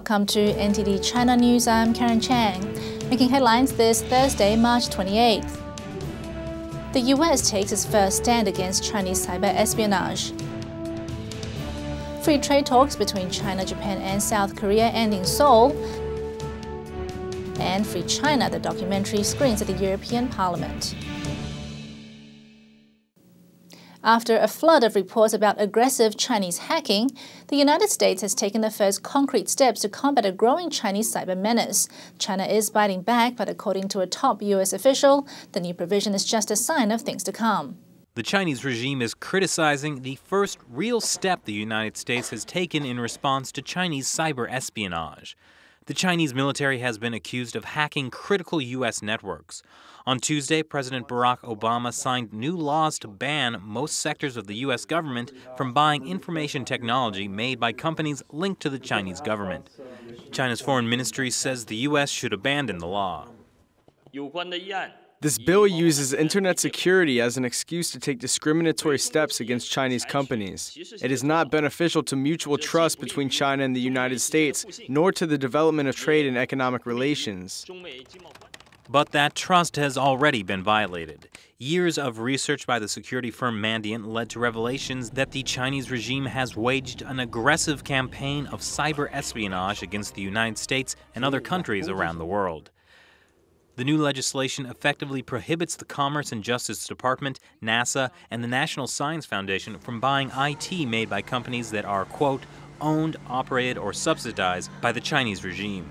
Welcome to NTD China News. I'm Karen Chang. Making headlines this Thursday, March 28th. The US takes its first stand against Chinese cyber-espionage. Free trade talks between China, Japan and South Korea end in Seoul. And Free China, the documentary, screens at the European Parliament. After a flood of reports about aggressive Chinese hacking, the United States has taken the first concrete steps to combat a growing Chinese cyber menace. China is biting back, but according to a top US official, the new provision is just a sign of things to come. The Chinese regime is criticizing the first real step the United States has taken in response to Chinese cyber-espionage. The Chinese military has been accused of hacking critical U.S. networks. On Tuesday, President Barack Obama signed new laws to ban most sectors of the U.S. government from buying information technology made by companies linked to the Chinese government. China's foreign ministry says the U.S. should abandon the law. This bill uses internet security as an excuse to take discriminatory steps against Chinese companies. It is not beneficial to mutual trust between China and the United States, nor to the development of trade and economic relations. But that trust has already been violated. Years of research by the security firm Mandiant led to revelations that the Chinese regime has waged an aggressive campaign of cyber-espionage against the United States and other countries around the world. The new legislation effectively prohibits the Commerce and Justice Department, NASA, and the National Science Foundation from buying IT made by companies that are, quote, owned, operated, or subsidized by the Chinese regime.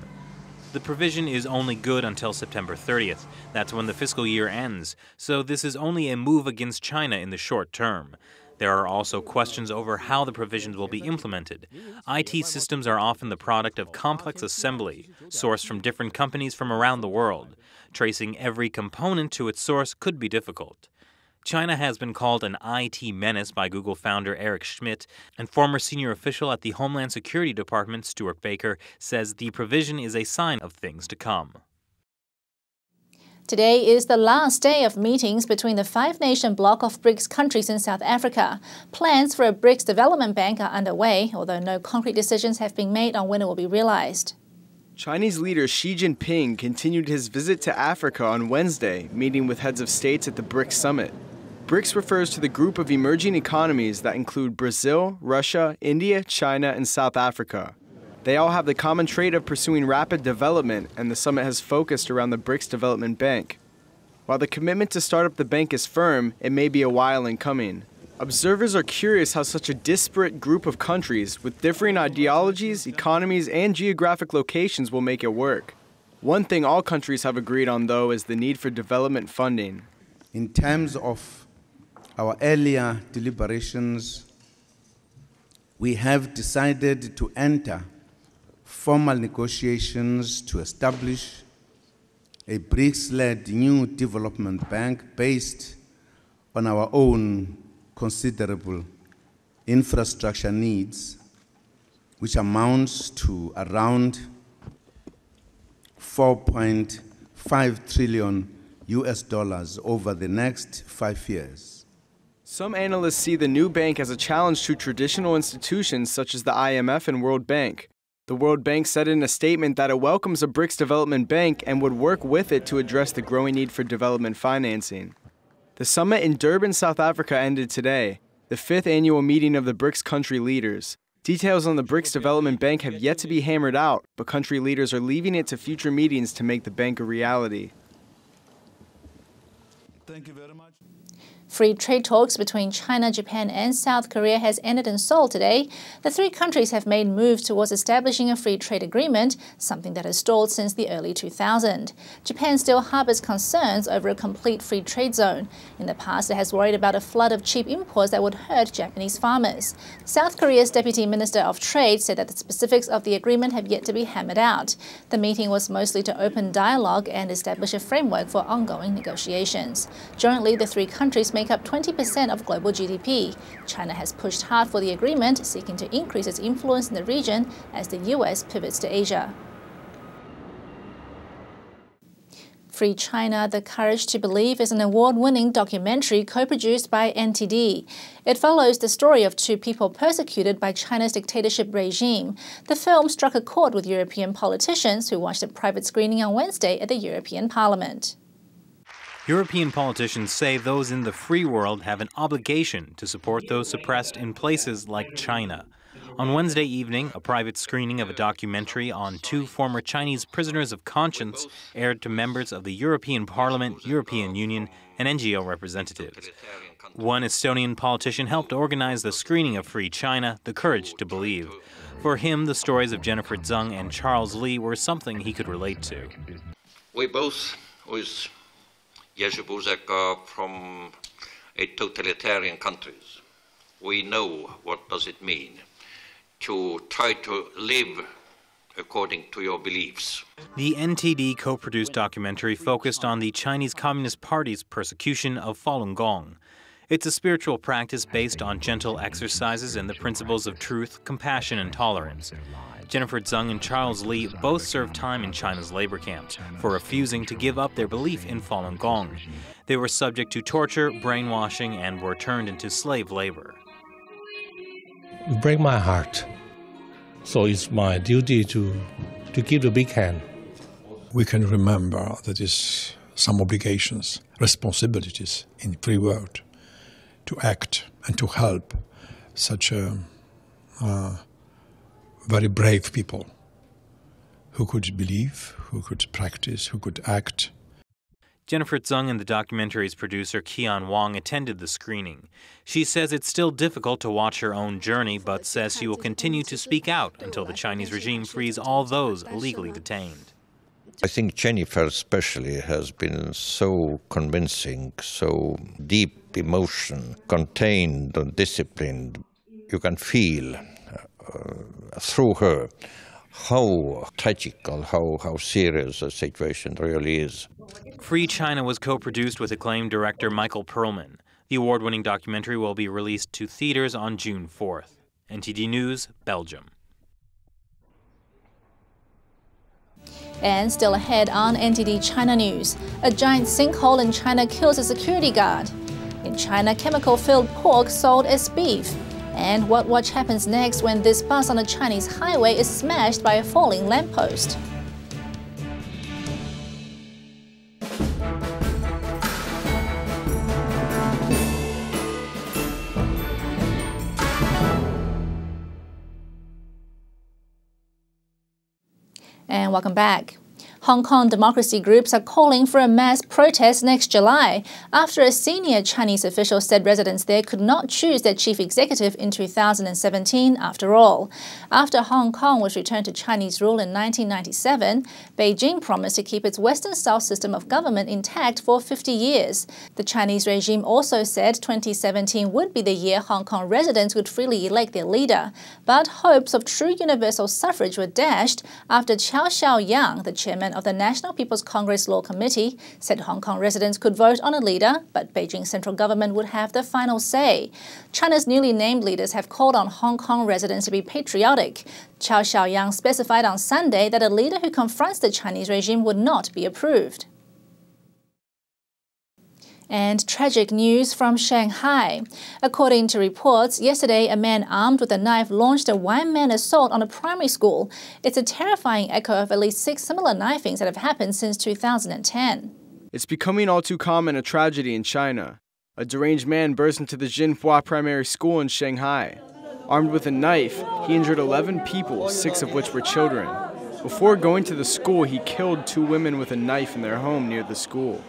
The provision is only good until September 30th. That's when the fiscal year ends, so this is only a move against China in the short term. There are also questions over how the provisions will be implemented. IT systems are often the product of complex assembly, sourced from different companies from around the world. Tracing every component to its source could be difficult. China has been called an IT menace by Google founder Eric Schmidt, and former senior official at the Homeland Security Department, Stuart Baker, says the provision is a sign of things to come. Today is the last day of meetings between the five-nation bloc of BRICS countries in South Africa. Plans for a BRICS Development Bank are underway, although no concrete decisions have been made on when it will be realized. Chinese leader Xi Jinping continued his visit to Africa on Wednesday, meeting with heads of states at the BRICS summit. BRICS refers to the group of emerging economies that include Brazil, Russia, India, China, and South Africa. They all have the common trait of pursuing rapid development, and the summit has focused around the BRICS Development Bank. While the commitment to start up the bank is firm, it may be a while in coming. Observers are curious how such a disparate group of countries with differing ideologies, economies, and geographic locations will make it work. One thing all countries have agreed on, though, is the need for development funding. In terms of our earlier deliberations, we have decided to enter formal negotiations to establish a BRICS-led new development bank based on our own considerable infrastructure needs, which amounts to around 4.5 trillion US dollars over the next 5 years. Some analysts see the new bank as a challenge to traditional institutions such as the IMF and World Bank. The World Bank said in a statement that it welcomes a BRICS Development Bank and would work with it to address the growing need for development financing. The summit in Durban, South Africa ended today, the 5th annual meeting of the BRICS country leaders. Details on the BRICS Development Bank have yet to be hammered out, but country leaders are leaving it to future meetings to make the bank a reality. Thank you very much. Free trade talks between China, Japan and South Korea has ended in Seoul today. The three countries have made moves towards establishing a free trade agreement, something that has stalled since the early 2000s. Japan still harbors concerns over a complete free trade zone. In the past, it has worried about a flood of cheap imports that would hurt Japanese farmers. South Korea's Deputy Minister of Trade said that the specifics of the agreement have yet to be hammered out. The meeting was mostly to open dialogue and establish a framework for ongoing negotiations. Jointly, the three countries make up 20% of global GDP. China has pushed hard for the agreement, seeking to increase its influence in the region as the US pivots to Asia. Free Free China, The Courage to Believe is an award-winning documentary co-produced by NTD. It follows the story of two people persecuted by China's dictatorship regime. The film struck a chord with European politicians who watched a private screening on Wednesday at the European Parliament. European politicians say those in the free world have an obligation to support those suppressed in places like China. On Wednesday evening, a private screening of a documentary on two former Chinese prisoners of conscience aired to members of the European Parliament, European Union, and NGO representatives. One Estonian politician helped organize the screening of Free China, The Courage to Believe. For him, the stories of Jennifer Zeng and Charles Li were something he could relate to. We both, with Jerzy Buzek, from a totalitarian countries. We know what does it mean to try to live according to your beliefs. The NTD co-produced documentary focused on the Chinese Communist Party's persecution of Falun Gong. It's a spiritual practice based on gentle exercises and the principles of truth, compassion, and tolerance. Jennifer Zeng and Charles Li both served time in China's labor camps for refusing to give up their belief in Falun Gong. They were subject to torture, brainwashing, and were turned into slave labor. You break my heart. So it's my duty to give the big hand. We can remember that is some obligations, responsibilities in the free world to act and to help such very brave people who could believe, who could practice, who could act. Jennifer Zeng and the documentary's producer Qiao Xiaoyang attended the screening. She says it's still difficult to watch her own journey, but says she will continue to speak out until the Chinese regime frees all those illegally detained. I think Jennifer especially has been so convincing, so deep emotion, contained and disciplined. You can feel through her how tragical, how serious the situation really is. Free China was co-produced with acclaimed director Michael Perlman. The award-winning documentary will be released to theaters on June 4th. NTD News, Belgium. And still ahead on NTD China News, a giant sinkhole in China kills a security guard. In China, chemical-filled pork sold as beef. And what happens next when this bus on a Chinese highway is smashed by a falling lamppost? And welcome back. Hong Kong democracy groups are calling for a mass protest next July after a senior Chinese official said residents there could not choose their chief executive in 2017 after all. After Hong Kong was returned to Chinese rule in 1997, Beijing promised to keep its Western-style system of government intact for 50 years. The Chinese regime also said 2017 would be the year Hong Kong residents would freely elect their leader. But hopes of true universal suffrage were dashed after Qiao Xiaoyang, the chairman of the National People's Congress Law Committee, said Hong Kong residents could vote on a leader, but Beijing's central government would have the final say. China's newly named leaders have called on Hong Kong residents to be patriotic. Qiao Xiaoyang specified on Sunday that a leader who confronts the Chinese regime would not be approved. And tragic news from Shanghai. According to reports, yesterday a man armed with a knife launched a one-man assault on a primary school. It's a terrifying echo of at least 6 similar knifings that have happened since 2010. It's becoming all too common a tragedy in China. A deranged man burst into the Jinhua primary school in Shanghai. Armed with a knife, he injured 11 people, 6 of which were children. Before going to the school, he killed 2 women with a knife in their home near the school.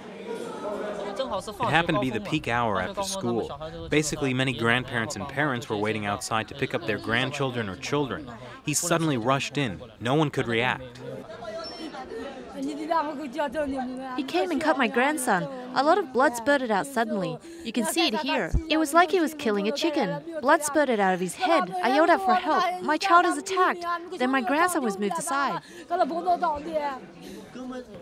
It happened to be the peak hour after school. Basically, many grandparents and parents were waiting outside to pick up their grandchildren or children. He suddenly rushed in. No one could react. He came and cut my grandson. A lot of blood spurted out suddenly. You can see it here. It was like he was killing a chicken. Blood spurted out of his head. I yelled out for help. My child is attacked. Then my grandson was moved aside.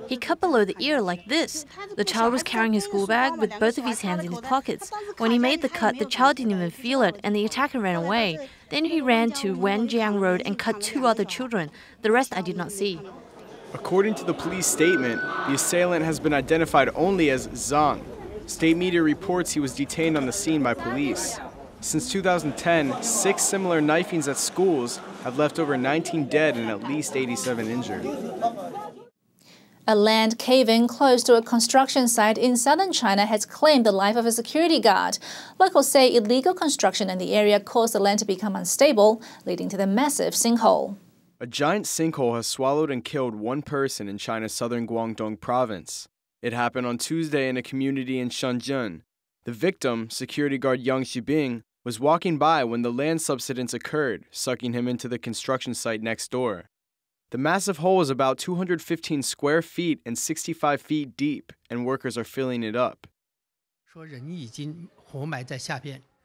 He cut below the ear like this. The child was carrying his school bag with both of his hands in his pockets. When he made the cut, the child didn't even feel it, and the attacker ran away. Then he ran to Wanjiang Road and cut 2 other children. The rest I did not see. According to the police statement, the assailant has been identified only as Zhang. State media reports he was detained on the scene by police. Since 2010, 6 similar knifings at schools have left over 19 dead and at least 87 injured. A land cave-in close to a construction site in southern China has claimed the life of a security guard. Locals say illegal construction in the area caused the land to become unstable, leading to the massive sinkhole. A giant sinkhole has swallowed and killed 1 person in China's southern Guangdong province. It happened on Tuesday in a community in Shenzhen. The victim, security guard Yang Xibing, was walking by when the land subsidence occurred, sucking him into the construction site next door. The massive hole is about 215 square feet and 65 feet deep, and workers are filling it up.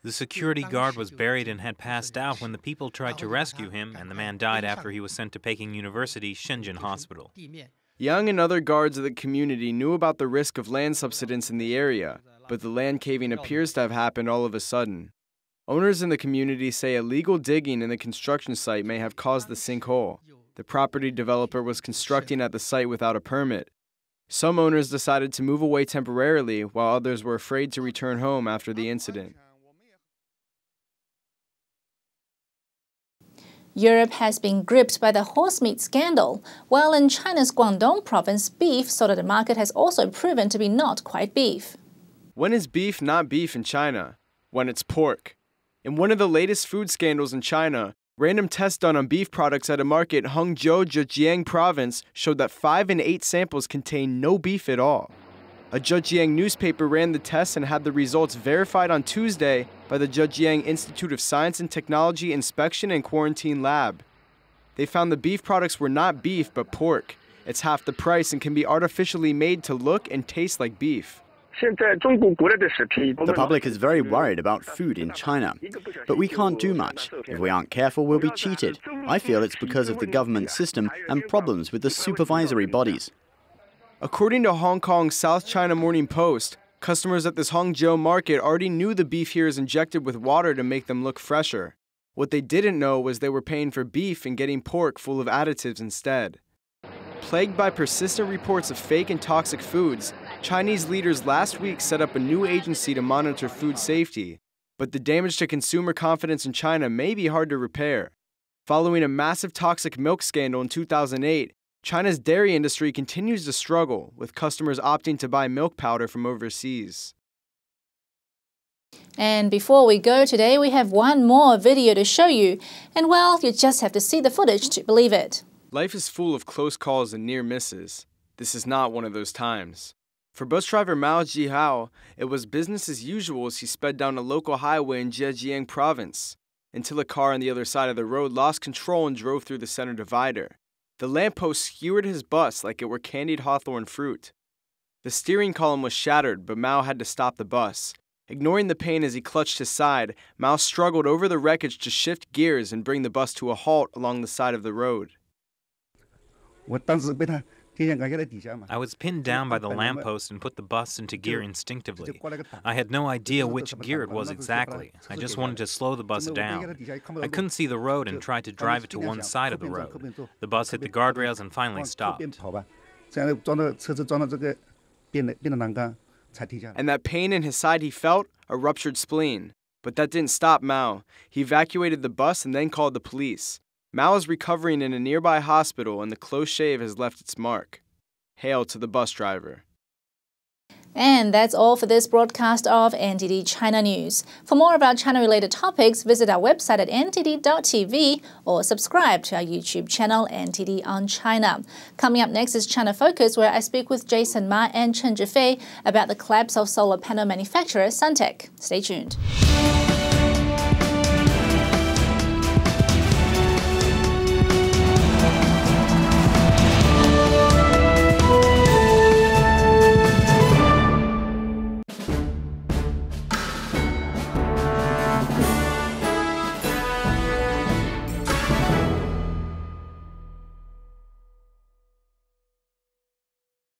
The security guard was buried and had passed out when the people tried to rescue him, and the man died after he was sent to Peking University Shenzhen Hospital. Yang and other guards of the community knew about the risk of land subsidence in the area, but the land caving appears to have happened all of a sudden. Owners in the community say illegal digging in the construction site may have caused the sinkhole. The property developer was constructing at the site without a permit. Some owners decided to move away temporarily, while others were afraid to return home after the incident. Europe has been gripped by the horse meat scandal, while in China's Guangdong province, beef sold at the market has also proven to be not quite beef. When is beef not beef in China? When it's pork. In one of the latest food scandals in China, random tests done on beef products at a market in Hangzhou, Zhejiang province showed that 5 in 8 samples contained no beef at all. A Zhejiang newspaper ran the tests and had the results verified on Tuesday by the Zhejiang Institute of Science and Technology Inspection and Quarantine Lab. They found the beef products were not beef but pork. It's half the price and can be artificially made to look and taste like beef. The public is very worried about food in China, but we can't do much. If we aren't careful, we'll be cheated. I feel it's because of the government system and problems with the supervisory bodies. According to Hong Kong's South China Morning Post, customers at this Hangzhou market already knew the beef here is injected with water to make them look fresher. What they didn't know was they were paying for beef and getting pork full of additives instead. Plagued by persistent reports of fake and toxic foods, Chinese leaders last week set up a new agency to monitor food safety. But the damage to consumer confidence in China may be hard to repair. Following a massive toxic milk scandal in 2008, China's dairy industry continues to struggle, with customers opting to buy milk powder from overseas. And before we go today, we have one more video to show you. And well, you just have to see the footage to believe it. Life is full of close calls and near misses. This is not one of those times. For bus driver Mao Zhihao, it was business as usual as he sped down a local highway in Zhejiang province, until a car on the other side of the road lost control and drove through the center divider. The lamppost skewered his bus like it were candied hawthorn fruit. The steering column was shattered, but Mao had to stop the bus. Ignoring the pain as he clutched his side, Mao struggled over the wreckage to shift gears and bring the bus to a halt along the side of the road. I was pinned down by the lamppost and put the bus into gear instinctively. I had no idea which gear it was exactly. I just wanted to slow the bus down. I couldn't see the road and tried to drive it to one side of the road. The bus hit the guardrails and finally stopped. And that pain in his side he felt? A ruptured spleen. But that didn't stop Mao. He evacuated the bus and then called the police. Mao is recovering in a nearby hospital and the close shave has left its mark. Hail to the bus driver. And that's all for this broadcast of NTD China News. For more about China-related topics, visit our website at ntd.tv or subscribe to our YouTube channel, NTD on China. Coming up next is China Focus, where I speak with Jason Ma and Chen Zhifei about the collapse of solar panel manufacturer Suntech. Stay tuned.